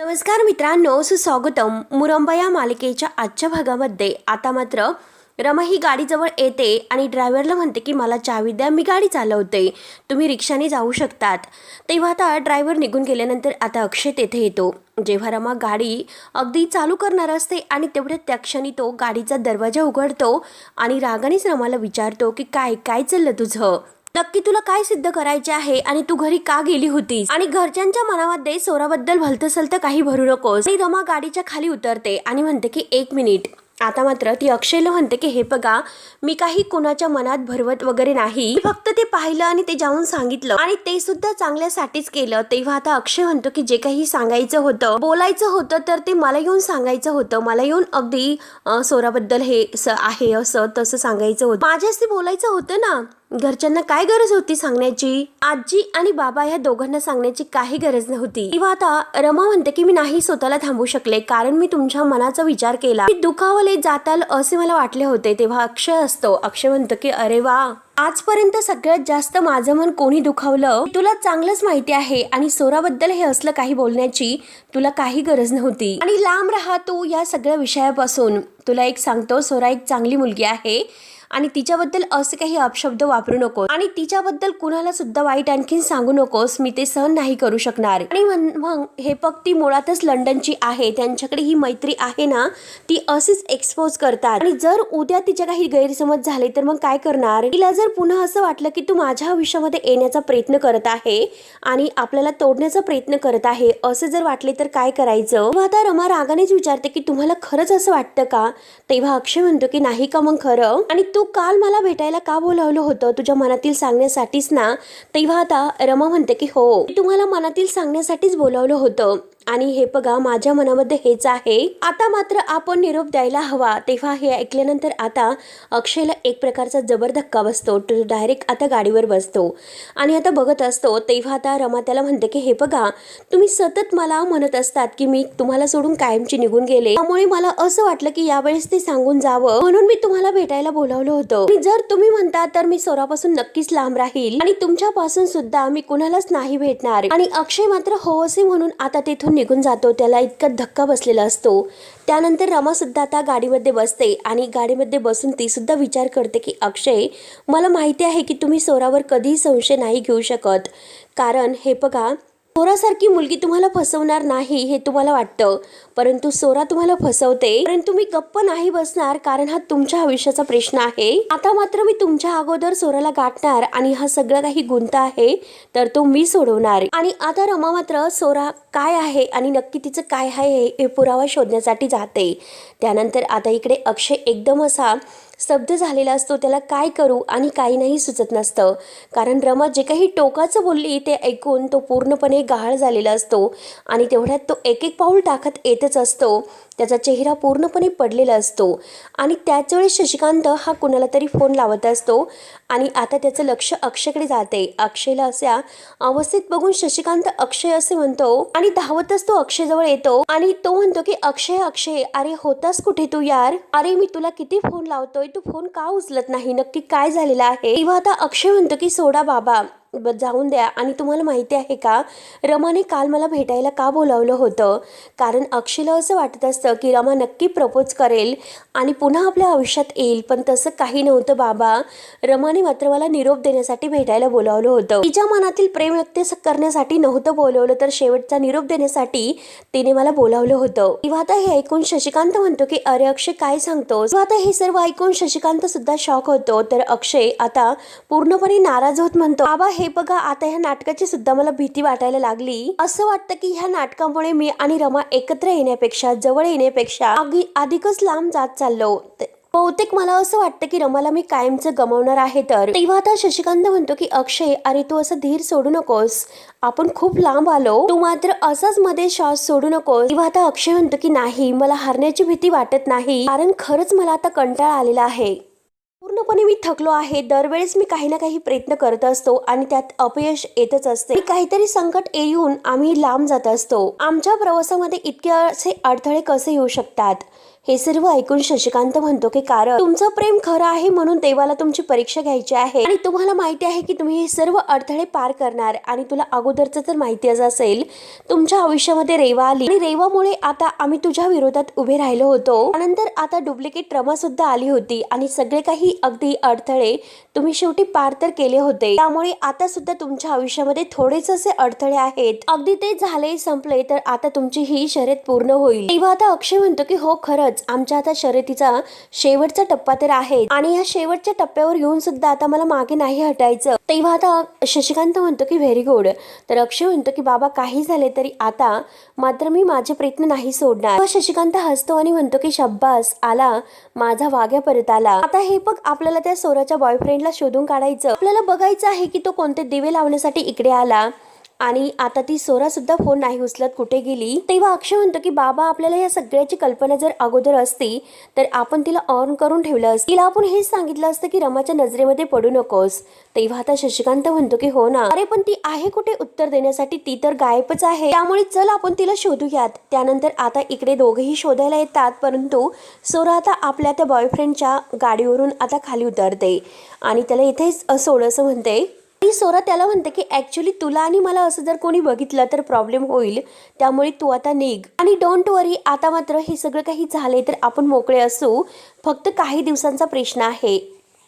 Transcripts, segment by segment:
नमस्कार मित्रांनो, सुस्वागतम. मुरंबा या मालिकेच्या आजच्या भागामध्ये आता मात्र रमा ही गाडीजवळ येते आणि ड्रायव्हरला म्हणते की मला चावी द्या, मी गाडी चालवते, तुम्ही रिक्षाने जाऊ शकतात. तेव्हा आता ड्रायव्हर निघून गेल्यानंतर आता अक्षय तेथे येतो. जेव्हा रमा गाडी अगदी चालू करणार असते आणि तेवढ्यात त्या क्षणी तो गाडीचा दरवाजा उघडतो आणि रागानेच रमाला विचारतो की काय काय चाललं तुझं, नक्की तुला काय सिद्ध करायचे आहे आणि तू घरी का गेली होतीस. आणि घरच्यांच्या मनामध्ये सोराबद्दल भलतसलत काही भरू नकोस. आणि रमा गाडीच्या खाली उतरते आणि म्हणते की 1 मिनिट. आता मात्र ती अक्षयला म्हणते की हे बघा, मी काही कुणाच्या मनात भरवत वगैरे नाही, फक्त ते पाहिलं आणि ते जाऊन सांगितलं आणि ते सुद्धा चांगल्यासाठीच केलं. तेव्हा आता अक्षय म्हणतो की जे काही सांगायचं होतं, बोलायचं होतं, तर ते मला येऊन सांगायचं होतं. मला येऊन अगदी सोराबद्दल हे आहे असं तसं सांगायचं होतं. माझ्याशी बोलायचं होतं ना. घरच्यांना काय गरज होती सांगण्याची? आजी आणि बाबा ह्या दोघांना सांगण्याची काही गरज नव्हती. तेव्हा आता रमा म्हणते की मी नाही स्वतःला थांबू शकले, कारण मी तुमच्या मनाचा विचार केला, मी दुखावले जाताल असे मला वाटले होते. तेव्हा अक्षय असतो. अक्षय म्हणतो की अरे वा, आजपर्यंत सगळ्यात जास्त माझं मन कोणी दुखावलं तुला चांगलंच माहिती आहे आणि सोराबद्दल हे असलं काही बोलण्याची तुला काही गरज नव्हती आणि लांब राहा तू या सगळ्या विषयापासून. तुला एक सांगतो, सोरा एक चांगली मुलगी आहे आणि तिच्याबद्दल असे काही अपशब्द वापरू नकोस आणि तिच्याबद्दल कुणाला सुद्धा वाईट आणखीन सांगू नकोस. मी ते सहन नाही करू शकणार. आणि मग हे फक्त ती मुळातच लंडनची आहे, त्यांच्याकडे ही मैत्री आहे ना, ती अशीच एक्सपोज करतात. आणि जर उद्या तिच्या काही गैरसमज झाले तर मग काय करणार? तिला जर पुन्हा असं वाटलं की तू माझ्या आयुष्यामध्ये येण्याचा प्रयत्न करत आहे आणि आपल्याला तोडण्याचा प्रयत्न करत आहे असे जर वाटले तर काय करायचं? आता रमा रागानेच विचारते की तुम्हाला खरंच असं वाटतं का? तेव्हा अक्षय म्हणतो की नाही का मग खरं? आणि तू काल मला भेटायला का बोलावलं होतं? तुझ्या मनातील सांगण्यासाठीच ना? तेव्हा आता रमा म्हणते की हो, मी तुम्हाला मनातील सांगण्यासाठीच बोलावलं होतं आणि हे बघा, माझ्या मनामध्ये हेच आहे. आता मात्र आपण निरोप द्यायला हवा. तेव्हा हे ऐकल्यानंतर आता अक्षयला एक प्रकारचा जबर धक्का बसतो. तो डायरेक्ट आता गाडीवर बसतो आणि आता बघत असतो. तेव्हा आता रमा त्याला म्हणते की हे बघा, तुम्ही सतत मला म्हणत असतात की मी तुम्हाला सोडून कायमची निघून गेले, त्यामुळे मला असं वाटलं की यावेळेस ते सांगून जावं म्हणून मी तुम्हाला भेटायला बोलावलं होतं. आणि जर तुम्ही म्हणता तर मी सोरापासून नक्कीच लांब राहील आणि तुमच्यापासून सुद्धा मी कुणालाच नाही भेटणार. आणि अक्षय मात्र हो असे म्हणून आता तेथून निघून जातो. त्याला इतका धक्का बसलेला असतो. त्यानंतर रमा सुद्धा आता गाडीमध्ये बसते आणि गाडीमध्ये बसून ती सुद्धा विचार करते की अक्षय, मला माहिती आहे की तुम्ही सोरावर कधीही संशय नाही घेऊ शकत, कारण हे बघा, सोरासारखी मुलगी तुम्हाला फसवणार नाही हे तुम्हाला वाटतं, परंतु सोरा तुम्हाला फसवते. परंतु मी गप्प नाही बसणार, कारण हा तुमच्या आयुष्याचा प्रश्न आहे. आता मात्र मी तुमच्या अगोदर सोराला गाठणार आणि हा सगळा काही गुंता आहे तर तो मी सोडवणार. आणि आता रमा मात्र सोरा काय आहे आणि नक्की तिचं काय आहे हे पुरावा शोधण्यासाठी जाते. त्यानंतर आता इकडे अक्षय एकदम असा स्तब्ध झालेला असतो. त्याला काय करू आणि काही नाही सुचत नसतं, कारण रमा जे काही टोकाचं बोलली ते ऐकून तो पूर्णपणे गहाळ झालेला असतो आणि तेवढ्यात तो एक एक पाऊल टाकत येतच असतो. त्याचा चेहरा पूर्णपणे पडलेला असतो आणि त्याच वेळेस शशिकांत हा कुणाला तरी फोन लावत असतो आणि आता त्याचं लक्ष अक्षयकडे जाते. अक्षयला अशा अवस्थेत बघून शशिकांत अक्षय असे म्हणतो आणि धावतच तो अक्षयजवळ येतो आणि तो म्हणतो की अक्षय अक्षय, अरे होतास कुठे तू यार? अरे मी तुला किती फोन लावतोय, तू फोन का उचलत नाही? नक्की काय झालेलं आहे? तेव्हा आता अक्षय म्हणतो की सोडा बाबा, जाऊन द्या. आणि तुम्हाला माहिती आहे का, रमाने काल मला भेटायला का बोलावलं होतं? कारण अक्षयला असं वाटत असतं की रमा नक्की प्रपोज करेल आणि पुन्हा आपल्या आयुष्यात येईल, पण तसं काही नव्हतं बाबा. रमाने मात्र मला निरोप देण्यासाठी भेटायला बोलावलं होतं. तिच्या मनातील प्रेम व्यक्त करण्यासाठी नव्हतं बोलवलं, तर शेवटचा निरोप देण्यासाठी तिने मला बोलावलं होतं. तेव्हा आता हे ऐकून शशिकांत म्हणतो की अरे अक्षय काय सांगतोस? आता हे सर्व ऐकून शशिकांत सुद्धा शॉक होतो. तर अक्षय आता पूर्णपणे नाराज होत म्हणतो, बाबा हे बघा, आता ह्या नाटकाची सुद्धा मला भीती वाटायला लागली. असं वाटतं की ह्या नाटकामुळे मी आणि रमा एकत्र येण्यापेक्षा, जवळ येण्यापेक्षा अधिकच लांब जात चाललो. बहुतेक मला असं वाटतं की रमाला मी कायमचं गमावणार आहे. तर तेव्हा आता शशिकांत म्हणतो की अक्षय, अरे तू असं धीर सोडू नकोस, आपण खूप लांब आलो, तू मात्र असाच मध्ये श्वास सोडू नकोस. तेव्हा आता अक्षय म्हणतो की नाही, मला हारण्याची भीती वाटत नाही, कारण खरंच मला आता कंटाळा आलेला आहे. पूर्णपणे मी थकलो आहे. दरवेळेस मी काही ना काही प्रयत्न करत असतो आणि त्यात अपयश येतच असते. काहीतरी संकट येऊन आम्ही लांब जात असतो. आमच्या प्रवासामध्ये इतके असे अडथळे कसे येऊ शकतात? हे सर्व ऐकून शशिकांत म्हणतो की कारण तुमचं प्रेम खरं आहे म्हणून देवाला तुमची परीक्षा घ्यायची आहे आणि तुम्हाला माहिती आहे की तुम्ही हे सर्व अडथळे पार करणार. आणि तुला अगोदरच तर माहितीच असेल तुमच्या आयुष्यामध्ये रेवा आली आणि रेवामुळे आता आम्ही तुझ्या विरोधात उभे राहिलो होतो. त्यानंतर आता डुप्लिकेट रमा सुद्धा आली होती आणि सगळे काही अगदी अडथळे तुम्ही शेवटी पार तर केले होते. त्यामुळे आता सुद्धा तुमच्या आयुष्यामध्ये थोडेच असे अडथळे आहेत. अगदी ते झाले संपले तर आता तुमची ही शर्यत पूर्ण होईल. तेव्हा आता अक्षय म्हणतो की हो खरंच आमच्या आता शर्यतीचा शेवटचा टप्पा तर आहे आणि या शेवटच्या टप्प्यावर येऊन सुद्धा आता मला मागे नाही हटायचं. तेव्हा आता शशिकांत म्हणतो की व्हेरी गुड. तर अक्षय म्हणतो की बाबा काही झाले तरी आता मात्र मी माझे प्रयत्न नाही सोडणार. शशिकांत हसतो आणि म्हणतो की शब्बास आला माझा वाघ्या परत आला. आता हे बघ आपल्याला त्या सोराच्या बॉयफ्रेंडला शोधून काढायचं. आपल्याला बघायचं आहे की तो कोणते दिवे लावण्यासाठी इकडे आला आणि आता ती सोरा सुद्धा फोन नाही उचलत कुठे गेली. तेव्हा अक्षय म्हणतो की बाबा आपल्याला या सगळ्याची कल्पना जर अगोदर असती तर आपण तिला ऑन करून ठेवलं असतं. तिला आपण हेच सांगितलं असतं की रमाच्या नजरेमध्ये पडू नकोस. तेव्हा आता शशिकांत म्हणतो की हो ना अरे पण ती आहे कुठे उत्तर देण्यासाठी. ती तर गायबच आहे. त्यामुळे चल आपण तिला शोधूयात. त्यानंतर आता इकडे दोघेही शोधायला येतात परंतु सोरा आता आपल्या त्या बॉयफ्रेंडच्या गाडीवरून आता खाली उतरते आणि त्याला इथेच सोड असं म्हणते. ती सोरा त्याला म्हणते की ऍक्च्युली तुला आणि मला असं जर कोणी बघितलं तर प्रॉब्लेम होईल त्यामुळे तू आता निघ आणि डोंट वरी. आता मात्र हे सगळं काही झाले तर आपण मोकळे असू. फक्त काही दिवसांचा प्रश्न आहे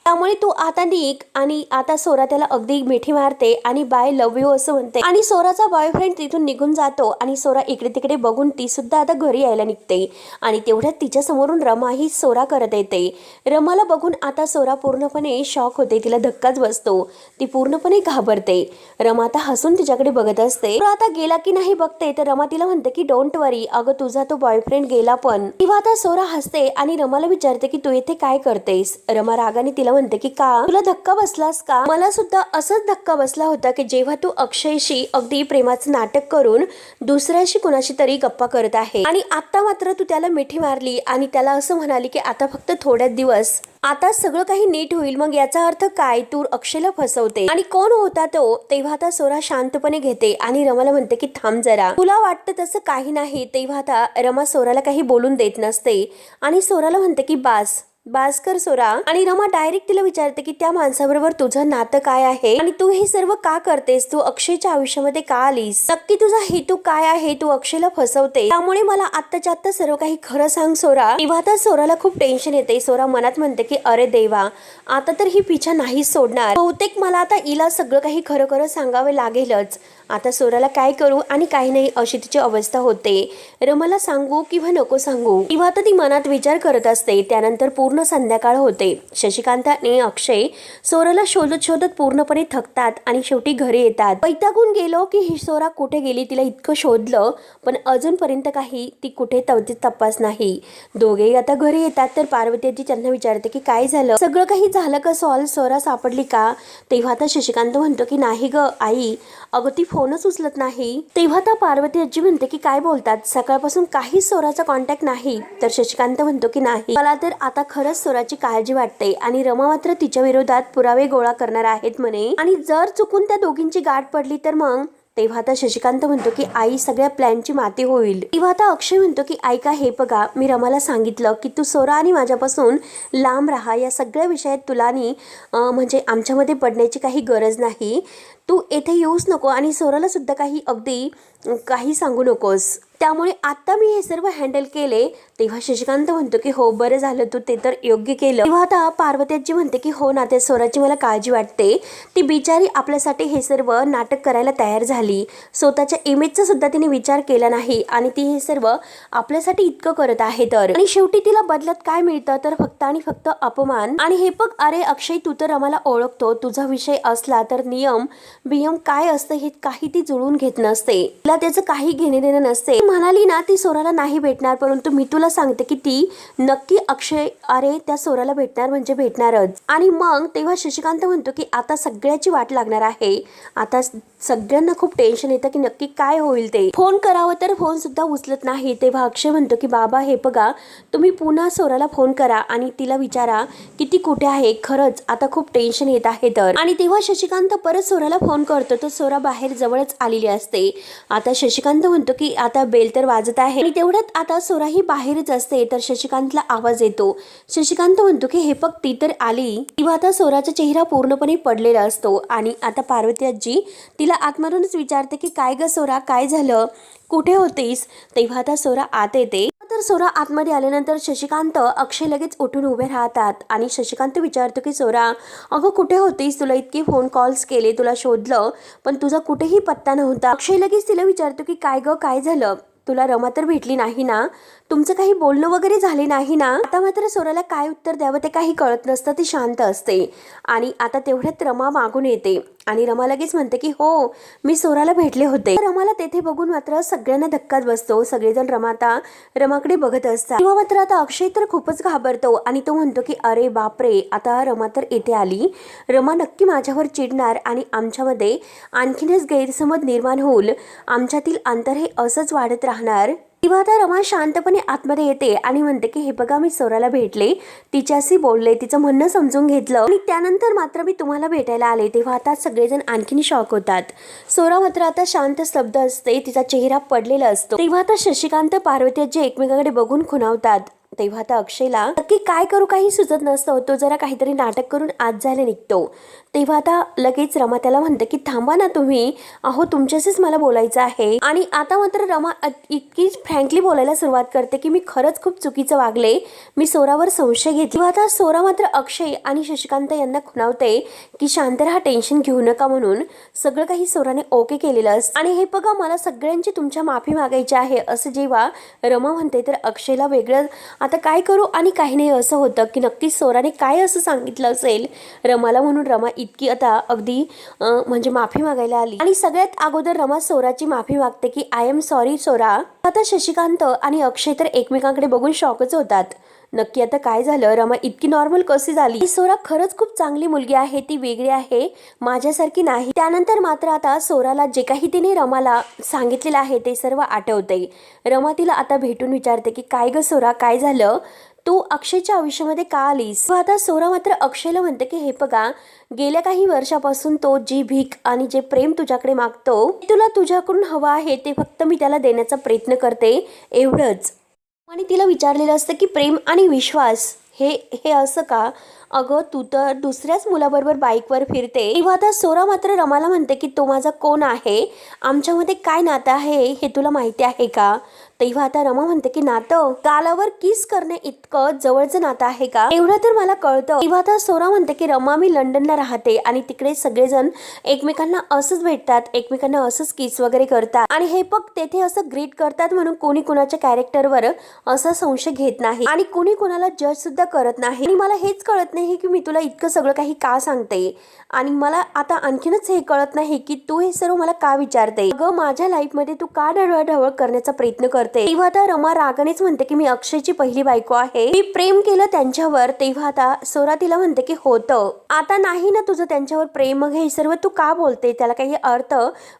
त्यामुळे तू आता निघ. आणि आता सोरा त्याला अगदी मिठी मारते आणि बाय लव्ह यू असं म्हणते आणि सोराचा बॉयफ्रेंड तिथून निघून जातो आणि सोरा इकडे तिकडे बघून ती सुद्धा आता घरी यायला निघते. आणि तेवढ्यात तिच्या समोरून रमा ही सोरा करत येते. रमाला बघून आता सोरा पूर्णपणे शॉक होते. तिला धक्काच बसतो. ती पूर्णपणे घाबरते. रमा आता हसून तिच्याकडे बघत असते. आता गेला की नाही बघते तर रमा तिला म्हणते की डोंट वरी अगं तुझा तो बॉयफ्रेंड गेला पण. तेव्हा आता सोरा हसते आणि रमाला विचारते की तू इथे काय करतेस. रमा रागाने तिला म्हणते की का तुला धक्का बसलास का. मला सुद्धा असंच धक्का बसला होता की जेव्हा तू अक्षयशी अगदी प्रेमाचं नाटक करून दुसऱ्याशी कुणाशी तरी गप्पा करत आहे आणि आता मात्र तू त्याला मिठी मारली आणि त्याला असं म्हणाली की आता फक्त थोड्याच दिवस आता सगळं काही नीट होईल. मग याचा अर्थ काय तू अक्षयला फसवते आणि कोण होता तो. तेव्हा आता सोरा शांतपणे घेते आणि रमाला म्हणते की थांब जरा तुला वाटतं तसं काही नाही. तेव्हा आता रमा सोराला काही बोलून देत नसते आणि सोराला म्हणते की बास कर सोरा. आणि रमा डायरेक्ट तिला विचारते की त्या माणसाबरोबर तुझं नातं काय आहे आणि तू हे सर्व का करतेस. तू अक्षयच्या आयुष्यामध्ये का आलीस. नक्की तुझा हेतू काय आहे. तू अक्षयला फसवते त्यामुळे मला आत्ताच्या आत्ता सर्व काही खरं सांग सोरा. तेव्हा आता सोराला खूप टेन्शन येते. सोरा मनात म्हणते की अरे देवा आता तर ही पिछा नाहीच सोडणार. बहुतेक मला आता हिला सगळं काही खरं खरं सांगावे लागेलच. आता सोराला काय करू आणि काही नाही अशी तिची अवस्था होते. रमाला सांगू किंवा नको सांगू किंवा आता ती मनात विचार करत असते. त्यानंतर पूर्ण संध्याकाळ होते. शशिकांत आणि अक्षय सोराला शोधत शोधत पूर्णपणे थकतात आणि शेवटी घरी येतात. वैतागून गेलो की ही सोरा कुठे गेली. तिला इतकं शोधलं पण अजूनपर्यंत काही ती कुठे तपास नाही. दोघेही आता घरी येतात तर पार्वती आजी त्यांना विचारते की काय झालं. सगळं काही झालं का सॉल्व. सोरा सापडली का. तेव्हा आता शशिकांत म्हणतो की नाही ग आई अगं ती फोनच उचलत नाही. तेव्हा तर पार्वती आजी म्हणते की काय बोलतात सकाळपासून काहीच सोराचा कॉन्टॅक्ट नाही. तर शशिकांत म्हणतो की नाही मला तर आता खरंच सोराची काळजी वाटते आणि रमा मात्र तिच्या विरोधात पुरावे गोळा करणार आहेत म्हणे आणि जर चुकून त्या दोघींची गाठ पडली तर मग. तेव्हा आता शशिकांत म्हणतो की आई सगळ्या प्लॅनची माती होईल. तेव्हा आता अक्षय म्हणतो की ऐका हे बघा मी रमाला सांगितलं की तू सोरा आणि माझ्यापासून लांब राहा. या सगळ्या विषयात तुला आणि म्हणजे आमच्यामध्ये पडण्याची काही गरज नाही. तू येथे येऊच नको आणि सोराला सुद्धा काही सांगू नकोस. त्यामुळे आता मी हे सर्व हँडल केले. तेव्हा शशिकांत म्हणतो की हो बरं झालं तू ते तर योग्य केलं. तेव्हा आता पार्वती आजी म्हणते की हो ना त्या सोराची मला काळजी वाटते. ती बिचारी आपल्यासाठी हे सर्व नाटक करायला तयार झाली. स्वतःच्या इमेजचा सुद्धा तिने विचार केला नाही आणि ती हे सर्व आपल्यासाठी इतकं करत आहे तर आणि शेवटी तिला बदल्यात काय मिळतं तर फक्त आणि फक्त अपमान. आणि हे बघ अरे अक्षय तू तर आम्हाला ओळखतो. तुझा विषय असला तर नियम बियम काय असतं हे काही ती जुळून घेत नसते. तिला त्याचं काही घेणे देणं नसते. म्हणाली ना ती सोराला नाही भेटणार परंतु मी तुला सांगते की ती नक्की अक्षय अरे त्या सोराला भेटणार म्हणजे भेटणारच. आणि मग तेव्हा शशिकांत म्हणतो की आता सगळ्याची वाट लागणार आहे. आता सगळ्यांना खूप टेन्शन येतं की नक्की काय होईल ते. फोन करावं तर फोन सुद्धा उचलत नाही. तेव्हा अक्षय म्हणतो की बाबा हे बघा, तुम्ही पुन्हा सोराला फोन करा आणि तिला विचारा की ती कुठे आहे. खरंच आता खूप टेन्शन येत आहे तर. आणि तेव्हा शशिकांत परत सोराला फोन करतो तर सोरा बाहेर जवळच आलेली असते. आता शशिकांत म्हणतो की आता बेल तर वाजत आहे आणि तेवढ्यात आता सोरा ही बाहेरच असते. तर शशिकांतला आवाज येतो. शशिकांत म्हणतो की हे बघ ती तर आली. तेव्हा आता सोराचा चेहरा पूर्णपणे पडलेला असतो आणि आता पार्वती आजी तिला आतमधूनच विचारते की काय ग सोरा, काय झालं, कुठे होतीस. तेव्हा आता सोरा आत येते. तर सोरा आतमध्ये आल्यानंतर शशिकांत अक्षय लगेच उठून उभे राहतात आणि शशिकांत विचारतो की सोरा अगं कुठे होतीस, तुला इतके फोन कॉल्स केले, तुला शोधलं पण तुझा कुठेही पत्ता नव्हता. अक्षय लगेच तिला विचारतो की काय ग काय झालं, तुला रमा तर भेटली नाही ना, तुमचं काही बोलणं वगैरे झाले नाही ना. आता मात्र सोराला काय उत्तर द्यावं ते काही कळत नसतं. ती शांत असते आणि आता तेवढ्यात रमा मागून येते आणि रमा लगेच म्हणते की हो मी सोराला भेटले होते. रमाला तेथे बघून मात्र सगळ्यांना धक्काच बसतो. सगळेजण रमाकडे बघत असतात. तेव्हा मात्र आता अक्षय तर खूपच घाबरतो आणि तो म्हणतो की अरे बापरे, आता रमा तर येथे आली. रमा नक्की माझ्यावर चिडणार आणि आमच्यामध्ये आणखीनच गैरसमज निर्माण होईल. आमच्यातील अंतर हे असंच वाढत राहणार. तेव्हा आता रमा शांतपणे आतमध्ये येते आणि म्हणते की हे बघा मी सोराला भेटले, तिच्याशी बोलले, तिचं म्हणणं समजून घेतलं आणि त्यानंतर मात्र मी तुम्हाला भेटायला आले. तेव्हा आता सगळेजण आणखीन शॉक होतात. सोरा मात्र आता शांत स्तब्ध असते, तिचा चेहरा पडलेला असतो. तेव्हा आता शशिकांत पार्वती आजी एकमेकांकडे बघून खुणावतात. तेव्हा आता अक्षयला नक्की काय करू काही सुचत नसतं. तो जरा काहीतरी नाटक करून आत जायला निघतो. तेव्हा आता लगेच रमा त्याला म्हणते की थांबा ना तुम्ही, अहो तुमच्याशीच मला बोलायचं आहे. आणि आता मात्र रमा इतकी फ्रँकली बोलायला सुरुवात करते की मी खरंच खूप चुकीचं वागले, मी सोरावर संशय घेतला. तेव्हा आता सोरा मात्र अक्षय आणि शशिकांत यांना खुणावते की शांत राहा, टेन्शन घेऊ नका म्हणून. सगळं काही सोराने ओके केलेलं असतं. आणि हे बघा मला सगळ्यांची तुमच्या माफी मागायची आहे असं जेव्हा रमा म्हणते तर अक्षयला वेगळं आता काय करू आणि काही नाही असं होतं की नक्की सोराने काय असं सांगितलं असेल रमाला, म्हणून रमा इतकी आता अगदी म्हणजे माफी मागायला आली. आणि सगळ्यात अगोदर रमा सोराची माफी मागते की आय एम सॉरी सोरा. आता शशिकांत आणि अक्षय तर एकमेकांकडे बघून शॉकच होतात. नक्की आता काय झालं, रमा इतकी नॉर्मल कशी झाली. सोरा खरंच खूप चांगली मुलगी आहे, ती वेगळी आहे, माझ्यासारखी नाही. त्यानंतर मात्र आता सोराला जे काही तिने रमाला सांगितलेलं आहे ते सर्व आठवते. रमा तिला आता भेटून विचारते की काय ग सोरा काय झालं, तू अक्षयच्या आयुष्यामध्ये का आलीस. आता सोरा मात्र अक्षयला म्हणते की हे बघा गेल्या काही वर्षापासून तो जी भीक आणि जे प्रेम तुझ्याकडे मागतो तुला तुझ्याकडून हवं आहे ते फक्त मी त्याला देण्याचा प्रयत्न करते एवढंच. आणि तिला विचारलेलं असतं की प्रेम आणि विश्वास हे हे असं का, अगं तू तर दुसऱ्याच मुलाबरोबर बाईकवर फिरते. तेव्हा आता सोरा मात्र रमाला म्हणते की तो माझा कोण आहे, आमच्यामध्ये काय नातं आहे हे तुला माहिती आहे का. तेव्हा आता रमा म्हणते की नातं गालावर किस करणे इतकं जवळचं नातं आहे का, एवढं तर मला कळतं. तेव्हा आता सोरा म्हणते की रमा मी लंडनला राहते आणि तिकडे सगळेजण एकमेकांना असंच भेटतात, एकमेकांना असंच किस वगैरे करतात आणि हे बघ तेथे असं ग्रीट करतात म्हणून कोणी कुणाच्या कॅरेक्टरवर असा संशय घेत नाही आणि कोणी कुणाला जज सुद्धा करत नाही. आणि मला हेच कळत नाही की मी तुला इतकं सगळं काही का सांगते आणि मला आता आणखीनच हे कळत नाही की तू हे सर्व मला का विचारते. अगं माझ्या लाईफमध्ये तू का ढवळाढवळ करण्याचा प्रयत्न करते. तेव्हा आता रमा रागानेच म्हणते की मी अक्षयची पहिली बायको आहे, मी प्रेम केलं त्यांच्यावर. तेव्हा आता सोरा तिला म्हणते की होतं, आता नाही ना तुझं त्यांच्यावर प्रेम, मग हे सर्व तू का बोलते, त्याला काही अर्थ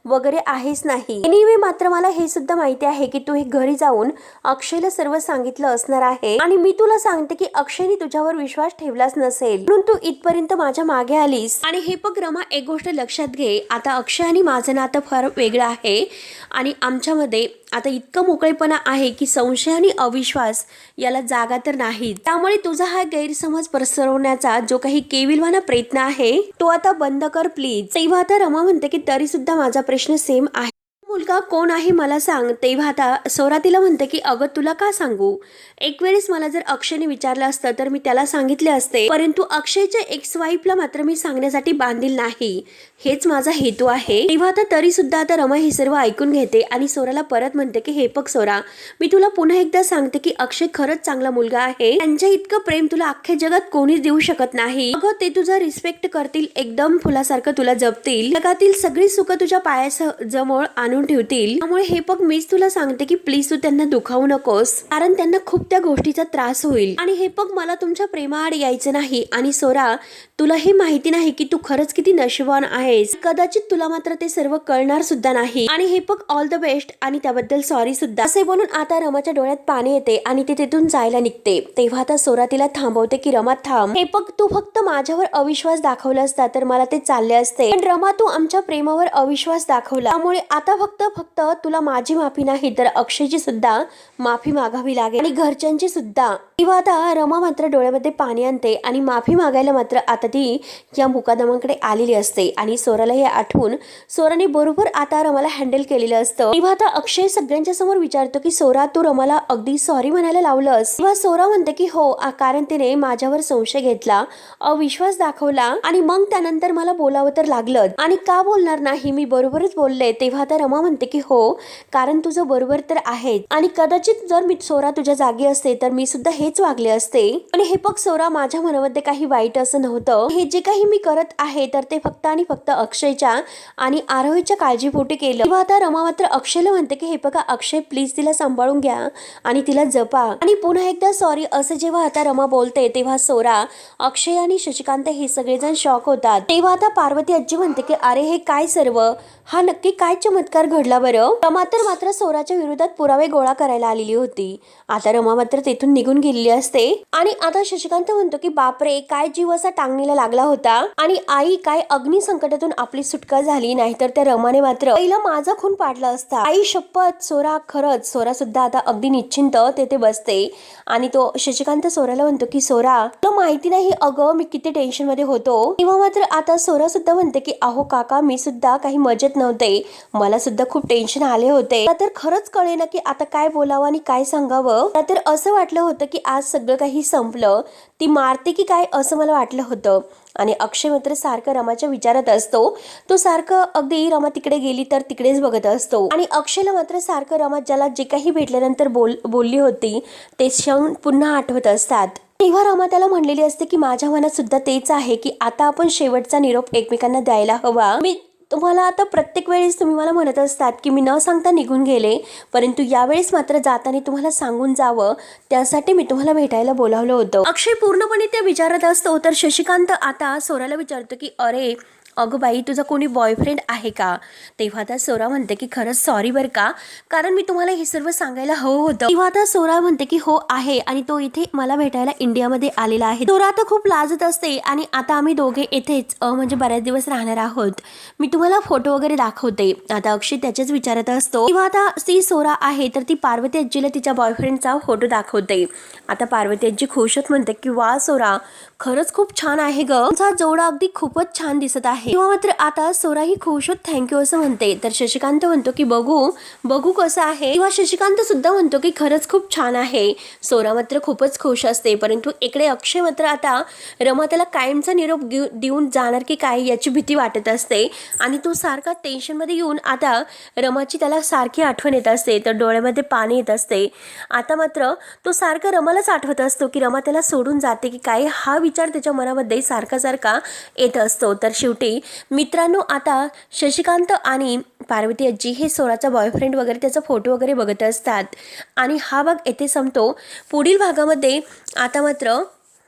वगैरे आहेच नाही. एनिवे मात्र मला हे सुद्धा माहिती आहे की तू हे घरी जाऊन अक्षयला सर्व सांगितलं असणार आहे आणि मी तुला सांगते की अक्षयने तुझ्यावर विश्वास ठेवलाच नसेल म्हणून तू इथपर्यंत माझ्या मागे आलीस. आणि हे बघ रमा एक गोष्ट लक्षात घे, आता अक्षय आणि माझं नातं फार वेगळं आहे आणि आमच्यामध्ये आता इतकं मोकळेपणा आहे की संशय आणि अविश्वास याला जागा तर नाही. त्यामुळे तुझा हा गैरसमज पसरवण्याचा जो काही केविलवाना प्रयत्न आहे तो आता बंद कर प्लीज. तेव्हा आता रमा म्हणते की तरी सुद्धा माझा प्रश्न सेम आहे, मुलगा कोण आहे मला सांग. तेव्हा आता सोरा तिला म्हणते की अगं तुला का सांगू, एक वेळेस मला जर अक्षयने विचारलं असतं तर मी त्याला सांगितले असते, परंतु अक्षयच्या एक्स वाईफला मात्र मी सांगण्यासाठी बांधील नाही, हेच माझा हेतू आहे. तेव्हा आता तरी सुद्धा आता रमा हे सर्व ऐकून घेते आणि सोराला परत म्हणते की हे बघ सोरा, मी तुला पुन्हा एकदा सांगते की अक्षय खरंच चांगला मुलगा आहे, त्यांच्या इतकं प्रेम तुला अख्ख्या जगात कोणीच देऊ शकत नाही. अगं ते तुझा रिस्पेक्ट करतील, एकदम फुलासारखं तुला जपतील, जगातील सगळी सुख तुझ्या पायाजवळ आणून करून ठेवतील, त्यामुळे हे बघ मीच तुला सांगते की प्लीज तू त्यांना दुखावू नकोस, कारण त्यांना खूप त्या गोष्टीचा त्रास होईल. आणि हे बघ मला तुमच्या प्रेमाआड यायचं नाही. आणि सोरा, तुला हे माहिती नाही की तू खरंच किती नशीबवान आहेस. कदाचित तुला मात्र ते सर्व कळणार सुद्धा नाही. आणि हे बघ ऑल द बेस्ट आणि त्याबद्दल सॉरी सुद्धा. असे बोलून आता रमाच्या डोळ्यात पाणी येते आणि ती तिथून जायला निघते. तेव्हा आता सोरा तिला थांबवते की रमा थांब, हे बघ तू फक्त माझ्यावर अविश्वास दाखवला असता तर मला ते चालले असते, पण रमा तू आमच्या प्रेमावर अविश्वास दाखवला, त्यामुळे आता फक्त तुला माझी माफी नाही तर अक्षयची सुद्धा माफी मागावी लागेल आणि घरच्यांची सुद्धा. तेव्हा आता रमा मात्र डोळ्यामध्ये पाणी आणते आणि माफी मागायला मात्र आता ती या मुकादमांकडे आलेली असते. आणि सोराला हे आठवून सोराने बरोबर आता रमाला हँडल केलेलं असतं. तेव्हा आता अक्षय सगळ्यांच्या समोर विचारतो की सोरा, तू रमाला अगदी सॉरी म्हणायला लावलंस? तेव्हा सोरा म्हणते की हो, कारण तिने माझ्यावर संशय घेतला, अविश्वास दाखवला आणि मग त्यानंतर मला बोलावं तर लागलं. आणि का बोलणार नाही, मी बरोबरच बोलले. तेव्हा आता रमा म्हणते की हो, कारण तुझं बरोबर तर आहे आणि कदाचित जर मी सोरा तुझ्या जागी असते तर मी सुद्धा हेच वागले असते. आणि हे बघ सोरा, माझ्या मनामध्ये काही वाईट असं नव्हतं. हे जे काही मी करत आहे तर ते फक्त आणि फक्त अक्षयच्या आणि आरोहीच्या काळजीपोटी केलं. तेव्हा आता रमा मात्र अक्षयला म्हणते की हे बघा अक्षय, प्लीज तिला सांभाळून घ्या आणि तिला जपा. आणि पुन्हा एकदा सॉरी असं जेव्हा आता रमा बोलते तेव्हा सोरा, अक्षय आणि शशिकांत हे सगळेजण शॉक होतात. तेव्हा आता पार्वती आजी म्हणते की अरे हे काय सर्व, हा नक्की काय चमत्कार घडला बरं? रमा तर मात्र सोराच्या विरोधात पुरावे गोळा करायला आलेली होती. आता रमा मात्र तेथून निघून गेलेली असते. आणि आता शशिकांत म्हणतो की बापरे, काय जीव असा टांगणीला लागला होता आणि आई काय अग्नी संकटातून आपली सुटका झाली, नाहीतर त्या रमाने मात्र पहिला माझा खून पाडला असता. आई शपथ सोरा, खरंच. सोरा सुद्धा आता अगदी निश्चिंत तेथे बसते आणि तो शशिकांत सोराला म्हणतो की सोरा, तुला माहिती नाही अगं मी किती टेन्शन मध्ये होतो. तेव्हा मात्र आता सोरा सुद्धा म्हणते की अहो काका, मी सुद्धा काही मजेत नव्हते, मला सुद्धा खूप टेन्शन आले होते. तर खरंच कळेना की आता काय बोलावं आणि काय सांगावं. तर असं वाटलं होतं की आज सगळं काही संपलं, ती मारते की काय असं मला वाटलं होतं. आणि अक्षय मात्र सारखं रमाच्या विचारात असतो. तो सारखं अगदी रमा तिकडे गेली तर तिकडेच बघत असतो. आणि अक्षयला मात्र सारखं रमा ज्याला जे काही भेटल्यानंतर बोलली होती ते क्षण पुन्हा आठवत असतात. तेव्हा रमा त्याला म्हणलेली असते की माझ्या मनात सुद्धा तेच आहे की आता आपण शेवटचा निरोप एकमेकांना द्यायला हवा. मी तुम्हाला आता प्रत्येक वेळेस तुम्ही मला म्हणत असतात की मी न सांगता निघून गेले, परंतु यावेळेस मात्र जाताना तुम्हाला सांगून जावं, त्यासाठी मी तुम्हाला भेटायला बोलावलं होतं. अक्षय पूर्णपणे त्या विचारत असतो. तर शशिकांत आता सोराला विचारतो की अरे अगं बाई, तुझा कोणी बॉयफ्रेंड आहे का? तेव्हा आता सोरा म्हणते की खरंच सॉरी बरं का, कारण मी तुम्हाला हे सर्व सांगायला हवं होतं. तेव्हा आता सोरा म्हणते की हो आहे आणि तो इथे मला भेटायला इंडियामध्ये आलेला आहे. सोरा आता खूप लाजत असते आणि आता आम्ही दोघे इथेच म्हणजे बऱ्याच दिवस राहणार आहोत, मी तुम्हाला फोटो वगैरे दाखवते. आता अक्षय त्याच्याच विचारत असतो. तेव्हा आता ती सोरा आहे तर ती पार्वती आजीला तिच्या बॉयफ्रेंडचा फोटो दाखवते. आता पार्वती आजी खुश होत म्हणते की वा सोरा, खरंच खूप छान आहे ग, तुझा जोडा अगदी खूपच छान दिसत आहे. तेव्हा मात्र आता सोरा ही खुश होत थँक्यू असं म्हणते. तर शशिकांत म्हणतो की बघू कसं आहे. तेव्हा शशिकांत सुद्धा म्हणतो की खरंच खूप छान आहे. सोरा मात्र खूपच खुश असते. परंतु इकडे अक्षय मात्र आता रमा त्याला कायमचा निरोप देऊन जाणार की काय याची भीती वाटत असते आणि तो सारखा टेन्शन मध्ये येऊन आता रमाची त्याला सारखी आठवण येत असते. तर डोळ्यामध्ये पाणी येत असते. आता मात्र तो सारखा रमालाच आठवत असतो की रमा त्याला सोडून जाते की काय, हा विचार त्याच्या मनामध्ये सारखा येत असतो. तर शेवटी मित्रांनो आता शशिकांत आणि पार्वती आजी हे सोराचा बॉयफ्रेंड वगैरे त्याचा फोटो वगैरे बघत असतात आणि हा भाग येथे संपतो. पुढील भागामध्ये आता मात्र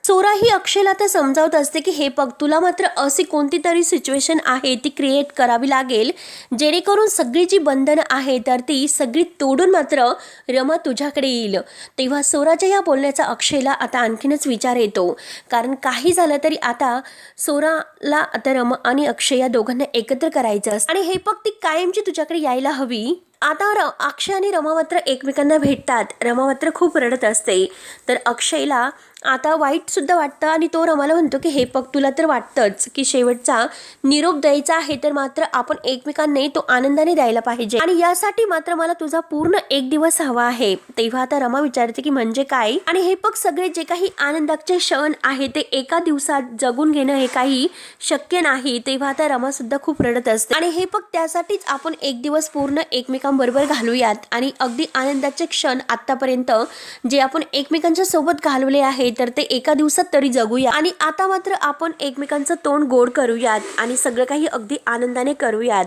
सोरा ही अक्षयला आता समजावत असते की हे बघ, तुला मात्र अशी कोणती तरी सिच्युएशन आहे ती क्रिएट करावी लागेल जेणेकरून सगळी जी बंधनं आहे तर ती सगळी तोडून मात्र रमा तुझ्याकडे येईल. तेव्हा सोराच्या या बोलण्याचा अक्षयला आता आणखीनच विचार येतो, कारण काही झालं तरी आता सोराला आता रमा आणि अक्षय या दोघांना एकत्र करायचं असतं आणि हे बघ, ती कायमची तुझ्याकडे यायला हवी. आता अक्षय आणि रमा मात्र एकमेकांना भेटतात. रमा मात्र खूप रडत असते. तर अक्षयला आता वाईट सुद्धा वाटतं आणि तो रमाला म्हणतो की हे बघ, तुला तर वाटतंच की शेवटचा निरोप द्यायचा आहे तर मात्र आपण एकमेकांनी तो आनंदाने द्यायला पाहिजे आणि यासाठी मात्र मला तुझा पूर्ण एक दिवस हवा आहे. तेव्हा आता रमा विचारते की म्हणजे काय? आणि हे बघ, सगळे जे काही आनंदाचे क्षण आहे ते एका दिवसात जगून घेणं हे काही शक्य नाही. तेव्हा आता रमा सुद्धा खूप रडत असते आणि हे बघ, त्यासाठीच आपण एक दिवस पूर्ण एकमेकांबरोबर घालूयात आणि अगदी आनंदाचे क्षण आतापर्यंत जे आपण एकमेकांच्या सोबत घालवले आहेत तर ते एका दिवसात तरी जगूया आणि आता मात्र आपण एकमेकांचं तोंड गोड करूयात आणि सगळं काही अगदी आनंदाने करूयात.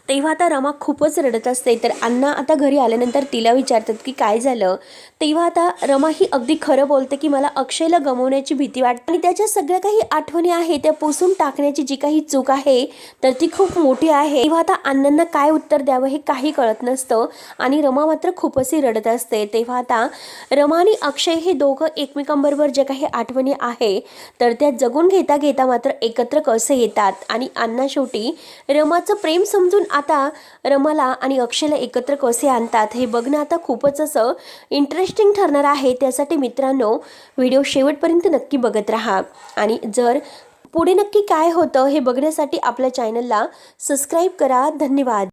तेव्हा आता रमा खूपच रडत असते. तर अण्णा आता घरी आल्यानंतर तिला विचारतात की काय झालं. तेव्हा आता रमा ही अगदी खरं बोलते की मला अक्षयला गमावण्याची भीती वाटते आणि त्याच्या सगळ्या काही आठवणी आहे त्या पुसून टाकण्याची जी काही चूक आहे तर ती खूप मोठी आहे. तेव्हा आता अण्णांना काय उत्तर द्यावं हे काही कळत नसतं आणि रमा मात्र खूपच रडत असते. तेव्हा आता रमा आणि अक्षय हे दोघं एकमेकांबरोबर जे काही आठवणी आहे तर त्या जगून घेता घेता मात्र एकत्र कसे येतात आणि अण्णा शेवटी रमाचं प्रेम समजून आता रमाला आणि अक्षयला एकत्र कसे आणतात हे बघणं आता खूपच असं इंटरेस्टिंग ठरणार आहे. त्यासाठी मित्रांनो व्हिडिओ शेवटपर्यंत नक्की बघत राहा आणि जर पुढे नक्की काय होतं हे बघण्यासाठी आपल्या चॅनलला सबस्क्राईब करा. धन्यवाद.